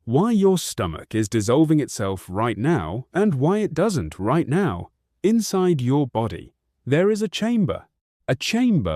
Why your stomach is dissolving itself right now and why it doesn't right now. Inside your body, there is a chamber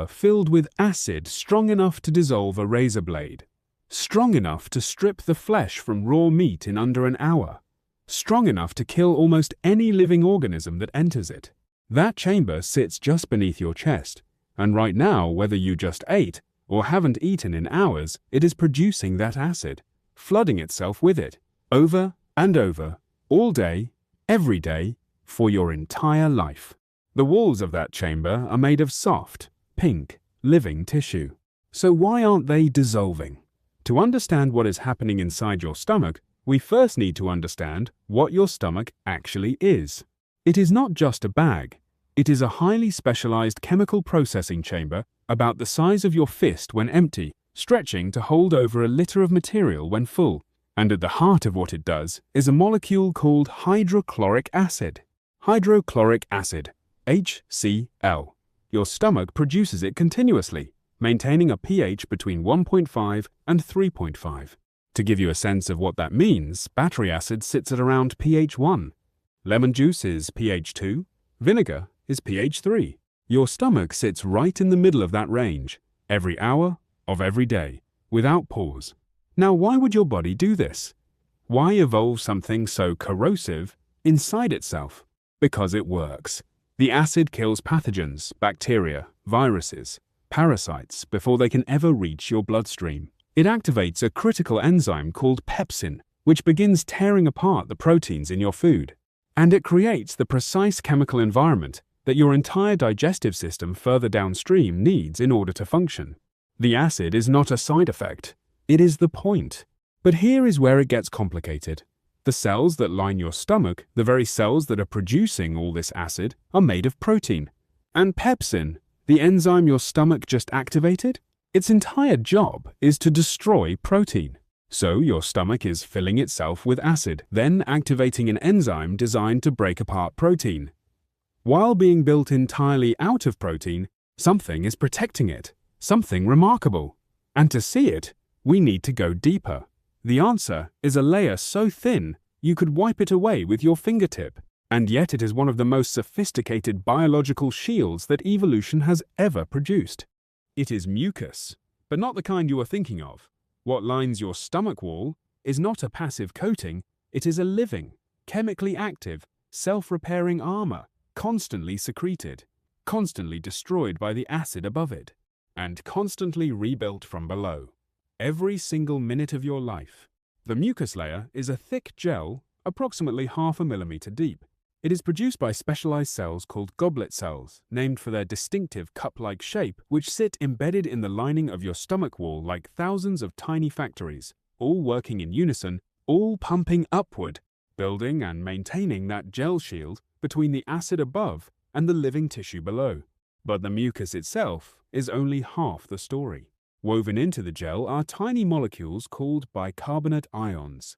filled with acid strong enough to dissolve a razor blade, strong enough to strip the flesh from raw meat in under an hour, strong enough to kill almost any living organism that enters it. That chamber sits just beneath your chest, and right now, whether you just ate or haven't eaten in hours, it is producing that acid, flooding itself with it, over and over, all day, every day, for your entire life. The walls of that chamber are made of soft, pink, living tissue. So why aren't they dissolving? To understand what is happening inside your stomach, we first need to understand what your stomach actually is. It is not just a bag. It is a highly specialized chemical processing chamber about the size of your fist when empty, stretching to hold over a liter of material when full. And at the heart of what it does is a molecule called hydrochloric acid. Hydrochloric acid, HCl. Your stomach produces it continuously, maintaining a pH between 1.5 and 3.5. To give you a sense of what that means, battery acid sits at around pH 1. Lemon juice is pH 2. Vinegar is pH 3. Your stomach sits right in the middle of that range, every hour of every day, without pause. Now, why would your body do this? Why evolve something so corrosive inside itself? Because it works. The acid kills pathogens, bacteria, viruses, parasites before they can ever reach your bloodstream. It activates a critical enzyme called pepsin, which begins tearing apart the proteins in your food. And it creates the precise chemical environment that your entire digestive system further downstream needs in order to function. The acid is not a side effect. It is the point. But here is where it gets complicated. The cells that line your stomach, the very cells that are producing all this acid, are made of protein. And pepsin, the enzyme your stomach just activated, its entire job is to destroy protein. So your stomach is filling itself with acid, then activating an enzyme designed to break apart protein. While being built entirely out of protein, something is protecting it, something remarkable. And to see it, we need to go deeper. The answer is a layer so thin you could wipe it away with your fingertip. And yet it is one of the most sophisticated biological shields that evolution has ever produced. It is mucus, but not the kind you are thinking of. What lines your stomach wall is not a passive coating, it is a living, chemically active, self-repairing armor, constantly secreted, constantly destroyed by the acid above it, and constantly rebuilt from below. Every single minute of your life. The mucus layer is a thick gel, approximately 0.5 millimeter deep. It is produced by specialized cells called goblet cells, named for their distinctive cup-like shape, which sit embedded in the lining of your stomach wall like thousands of tiny factories, all working in unison, all pumping upward, building and maintaining that gel shield between the acid above and the living tissue below. But the mucus itself is only half the story. Woven into the gel are tiny molecules called bicarbonate ions.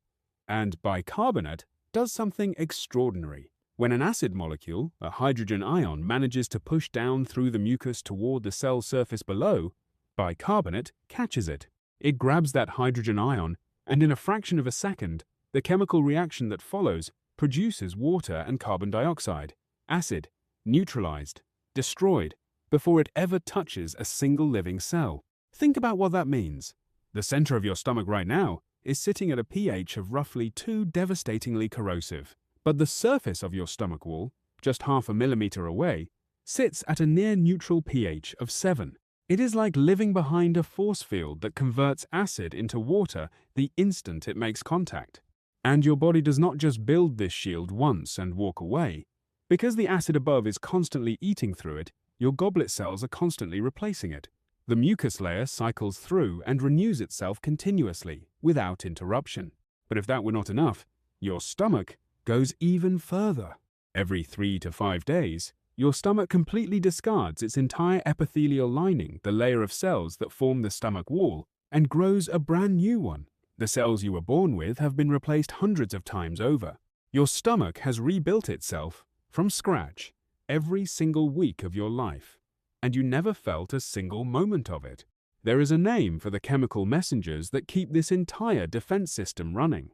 And bicarbonate does something extraordinary. When an acid molecule, a hydrogen ion, manages to push down through the mucus toward the cell surface below, bicarbonate catches it. It grabs that hydrogen ion, and in a fraction of a second, the chemical reaction that follows produces water and carbon dioxide, acid, neutralized, destroyed, before it ever touches a single living cell. Think about what that means. The center of your stomach right now is sitting at a pH of roughly 2, devastatingly corrosive. But the surface of your stomach wall, just 0.5 millimeter away, sits at a near-neutral pH of 7. It is like living behind a force field that converts acid into water the instant it makes contact. And your body does not just build this shield once and walk away. Because the acid above is constantly eating through it, your goblet cells are constantly replacing it. The mucus layer cycles through and renews itself continuously, without interruption. But if that were not enough, your stomach goes even further. Every 3 to 5 days, your stomach completely discards its entire epithelial lining, the layer of cells that form the stomach wall, and grows a brand new one. The cells you were born with have been replaced hundreds of times over. Your stomach has rebuilt itself from scratch every single week of your life, and you never felt a single moment of it. There is a name for the chemical messengers that keep this entire defense system running.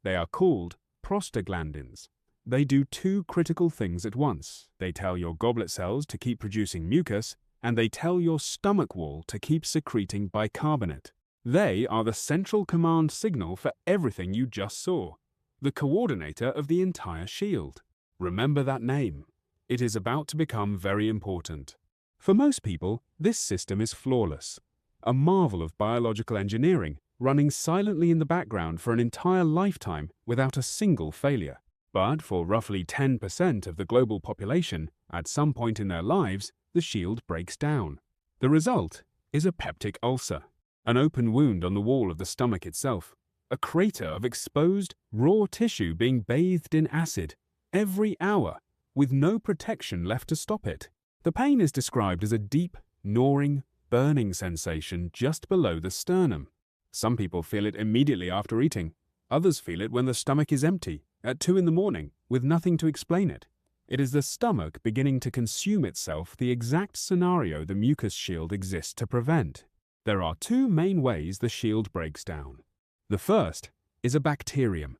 They are called prostaglandins. They do two critical things at once. They tell your goblet cells to keep producing mucus, and they tell your stomach wall to keep secreting bicarbonate. They are the central command signal for everything you just saw, the coordinator of the entire shield. Remember that name. It is about to become very important. For most people, this system is flawless, a marvel of biological engineering running silently in the background for an entire lifetime without a single failure. But for roughly 10% of the global population, at some point in their lives, the shield breaks down. The result is a peptic ulcer, an open wound on the wall of the stomach itself, a crater of exposed, raw tissue being bathed in acid every hour, with no protection left to stop it. The pain is described as a deep, gnawing, burning sensation just below the sternum. Some people feel it immediately after eating. Others feel it when the stomach is empty, at 2 in the morning, with nothing to explain it. It is the stomach beginning to consume itself, the exact scenario the mucus shield exists to prevent. There are 2 main ways the shield breaks down. The first is a bacterium,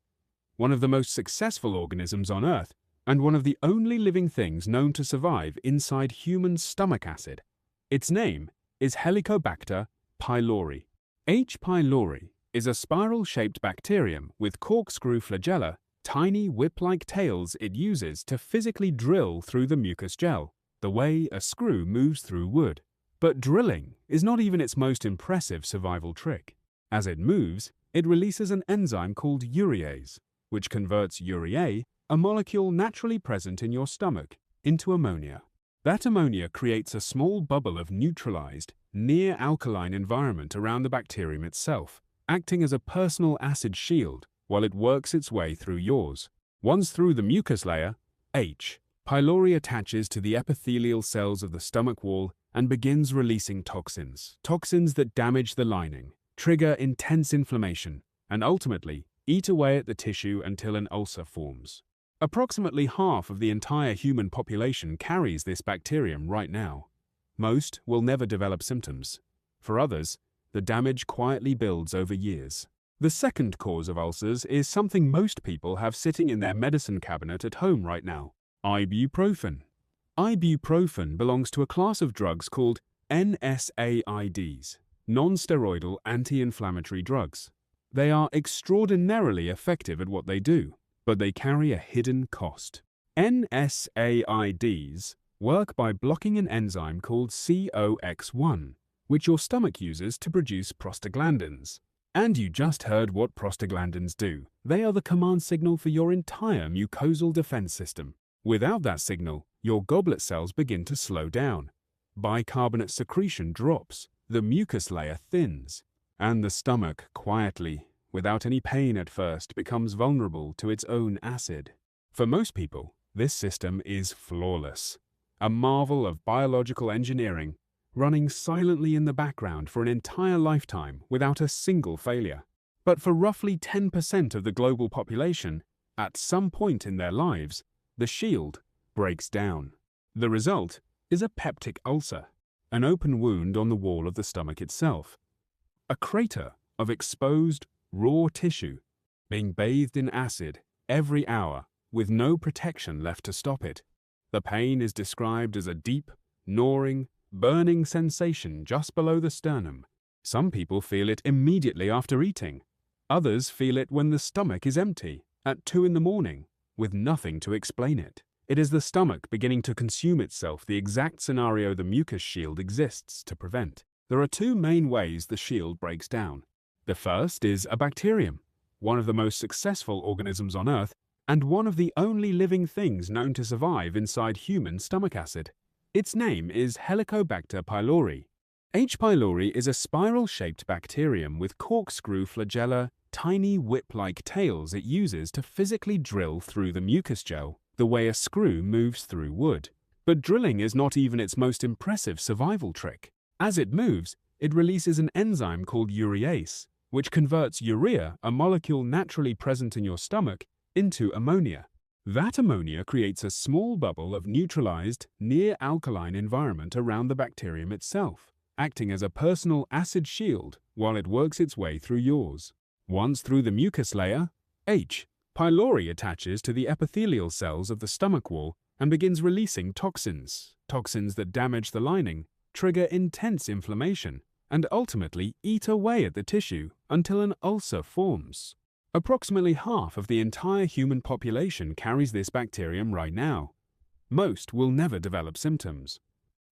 one of the most successful organisms on Earth, and one of the only living things known to survive inside human stomach acid. Its name is Helicobacter pylori. H. pylori is a spiral-shaped bacterium with corkscrew flagella, tiny whip-like tails it uses to physically drill through the mucus gel, the way a screw moves through wood. But drilling is not even its most impressive survival trick. As it moves, it releases an enzyme called urease, which converts urea, a molecule naturally present in your stomach, into ammonia. That ammonia creates a small bubble of neutralized, near-alkaline environment around the bacterium itself, acting as a personal acid shield while it works its way through yours. Once through the mucus layer, H. pylori attaches to the epithelial cells of the stomach wall and begins releasing toxins that damage the lining, trigger intense inflammation, and ultimately eat away at the tissue until an ulcer forms. Approximately half of the entire human population carries this bacterium right now. Most will never develop symptoms. For others, the damage quietly builds over years. The second cause of ulcers is something most people have sitting in their medicine cabinet at home right now: ibuprofen. Ibuprofen belongs to a class of drugs called NSAIDs, non-steroidal anti-inflammatory drugs. They are extraordinarily effective at what they do, but they carry a hidden cost. NSAIDs work by blocking an enzyme called COX-1, which your stomach uses to produce prostaglandins. And you just heard what prostaglandins do. They are the command signal for your entire mucosal defense system. Without that signal, your goblet cells begin to slow down. Bicarbonate secretion drops, the mucus layer thins, and the stomach quietly, without any pain at first, becomes vulnerable to its own acid. For most people, this system is flawless, a marvel of biological engineering, running silently in the background for an entire lifetime without a single failure. But for roughly 10% of the global population, at some point in their lives, the shield breaks down. The result is a peptic ulcer, an open wound on the wall of the stomach itself, a crater of exposed, raw tissue being bathed in acid every hour with no protection left to stop it. The pain is described as a deep, gnawing, burning sensation just below the sternum. Some people feel it immediately after eating. Others feel it when the stomach is empty, at 2 in the morning, with nothing to explain it. It is the stomach beginning to consume itself, the exact scenario the mucus shield exists to prevent. There are 2 main ways the shield breaks down. The first is a bacterium, one of the most successful organisms on Earth, and one of the only living things known to survive inside human stomach acid. Its name is Helicobacter pylori. H. pylori is a spiral-shaped bacterium with corkscrew flagella, tiny whip-like tails it uses to physically drill through the mucus gel, the way a screw moves through wood. But drilling is not even its most impressive survival trick. As it moves, it releases an enzyme called urease, which converts urea, a molecule naturally present in your stomach, into ammonia. That ammonia creates a small bubble of neutralized, near-alkaline environment around the bacterium itself, acting as a personal acid shield while it works its way through yours. Once through the mucus layer, H. Pylori attaches to the epithelial cells of the stomach wall and begins releasing toxins. Toxins that damage the lining, trigger intense inflammation, and ultimately eat away at the tissue until an ulcer forms. Approximately half of the entire human population carries this bacterium right now. Most will never develop symptoms.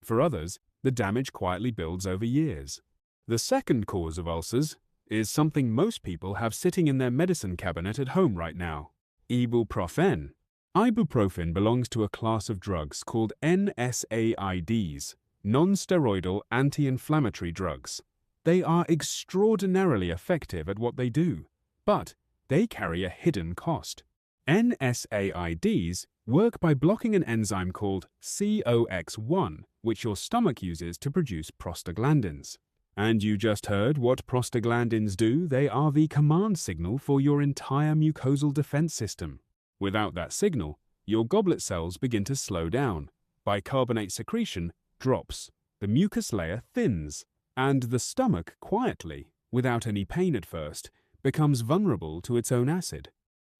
For others, the damage quietly builds over years. The second cause of ulcers is something most people have sitting in their medicine cabinet at home right now: ibuprofen. Ibuprofen belongs to a class of drugs called NSAIDs, non-steroidal anti-inflammatory drugs. They are extraordinarily effective at what they do, but they carry a hidden cost. NSAIDs work by blocking an enzyme called COX-1, which your stomach uses to produce prostaglandins. And you just heard what prostaglandins do. They are the command signal for your entire mucosal defense system. Without that signal, your goblet cells begin to slow down. Bicarbonate secretion drops, the mucus layer thins, and the stomach quietly, without any pain at first, becomes vulnerable to its own acid.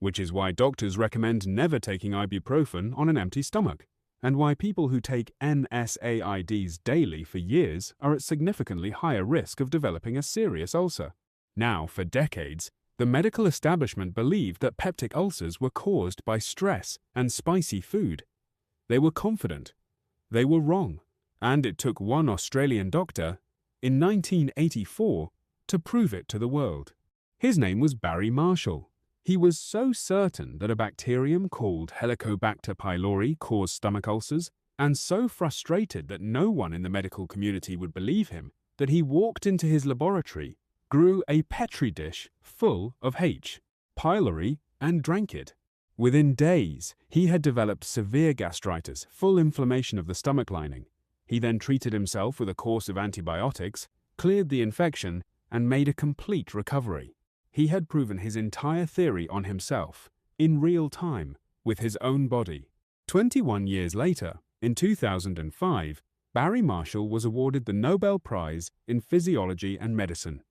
Which is why doctors recommend never taking ibuprofen on an empty stomach, and why people who take NSAIDs daily for years are at significantly higher risk of developing a serious ulcer. Now, for decades, the medical establishment believed that peptic ulcers were caused by stress and spicy food. They were confident. They were wrong, and it took one Australian doctor, in 1984, to prove it to the world. His name was Barry Marshall. He was so certain that a bacterium called Helicobacter pylori caused stomach ulcers, and so frustrated that no one in the medical community would believe him, that he walked into his laboratory, grew a petri dish full of H. pylori, and drank it. Within days, he had developed severe gastritis, full inflammation of the stomach lining. He then treated himself with a course of antibiotics, cleared the infection, and made a complete recovery. He had proven his entire theory on himself, in real time, with his own body. 21 years later, in 2005, Barry Marshall was awarded the Nobel Prize in Physiology and Medicine.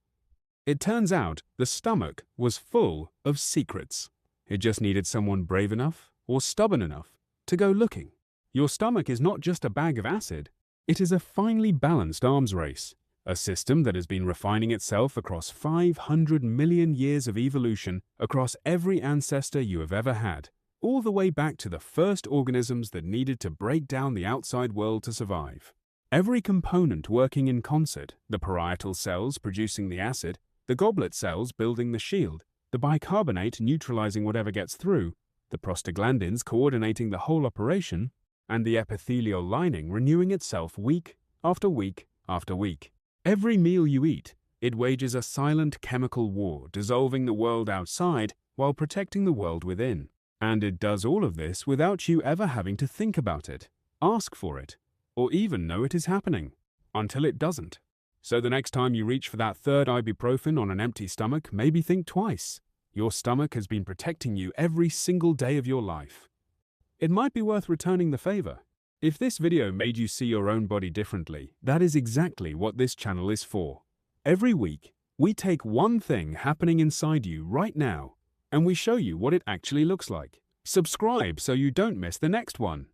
It turns out the stomach was full of secrets. It just needed someone brave enough or stubborn enough to go looking. Your stomach is not just a bag of acid. It is a finely balanced arms race, a system that has been refining itself across 500 million years of evolution across every ancestor you have ever had, all the way back to the first organisms that needed to break down the outside world to survive. Every component working in concert, the parietal cells producing the acid, the goblet cells building the shield, the bicarbonate neutralizing whatever gets through, the prostaglandins coordinating the whole operation, and the epithelial lining renewing itself week after week after week. Every meal you eat, it wages a silent chemical war, dissolving the world outside while protecting the world within. And it does all of this without you ever having to think about it, ask for it, or even know it is happening, until it doesn't. So the next time you reach for that third ibuprofen on an empty stomach, maybe think twice. Your stomach has been protecting you every single day of your life. It might be worth returning the favor. If this video made you see your own body differently, that is exactly what this channel is for. Every week, we take one thing happening inside you right now, and we show you what it actually looks like. Subscribe so you don't miss the next one.